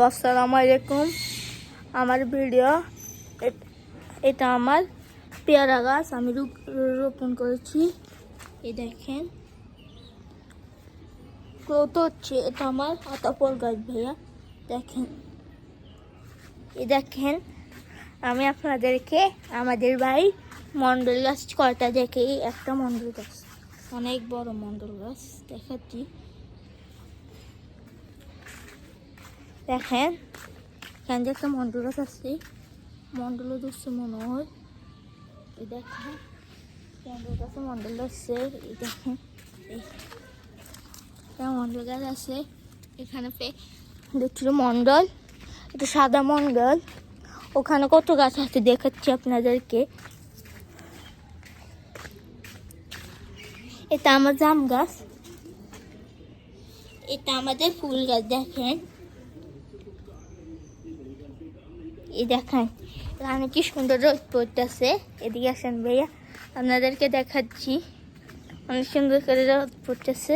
আসসালামু আলাইকুম। আমার ভিডিও এটা আমার পেয়ারা গাছ আমি রোপণ করেছি। এই দেখেন গ্রোথ হচ্ছে। এটা আমার আতাপল গাছ ভাইয়া। দেখেন আমি আপনাদেরকে আমাদের বাড়ি মন্ডল গাছ কয়টা দেখে, একটা মন্ডল গাছ, অনেক বড় মন্ডল গাছ দেখাচ্ছি। দেখেন এখানে যে একটা মন্ডল গাছ আছে, মন্ডলও ধরছে মনে হয়। এই দেখেন মন্ডল গাছে মন্ডল ধরছে। এই দেখেন মন্ডল গাছ আছে এখানে দেখছিল মন্ডল, এটা সাদা মন্ডল। ওখানে কত গাছ আছে দেখাচ্ছি আপনাদেরকে। এটা আমার জাম গাছ, এটা আমাদের ফুল গাছ। দেখেন এই দেখেন এখানে কি সুন্দর রোদ পড়তেছে। এদিকে আসেন ভাইয়া, আপনাদেরকে দেখাচ্ছি। অনেক সুন্দর করে রোদ পড়তেছে।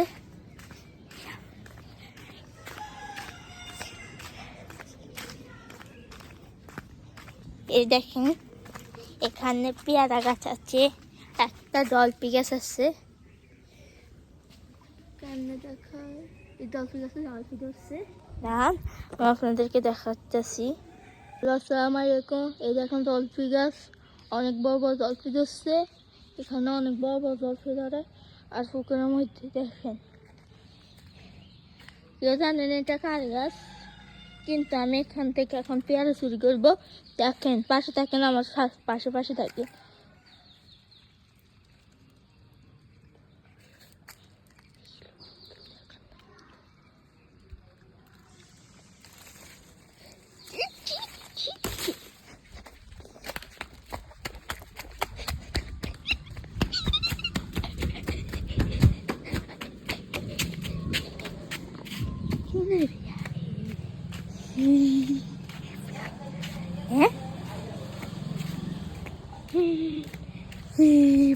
এই দেখেন এখানে পেয়ারা গাছ আছে, একটা জলপি গাছ আছে। জলপি ধরছে দাম আপনাদেরকে দেখাচ্ছি। আসসালামু আলাইকুম। এই দেখুন জলপি গাছ, অনেক বড় বড় জলপি ধরছে। এখানে অনেক বড় বড় জলপি ধরে। আর পুকুরের মধ্যে দেখেন জানেন এটা কার গাছ, কিন্তু আমি এখান থেকে এখন পেয়ারা চুরি করবো। দেখেন পাশে থাকেন, আমার পাশে থাকে।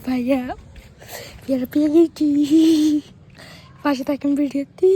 ভাইয়া পেয়ারা পেয়ে গেছি, পাশে থাকেন ভিডিওতে।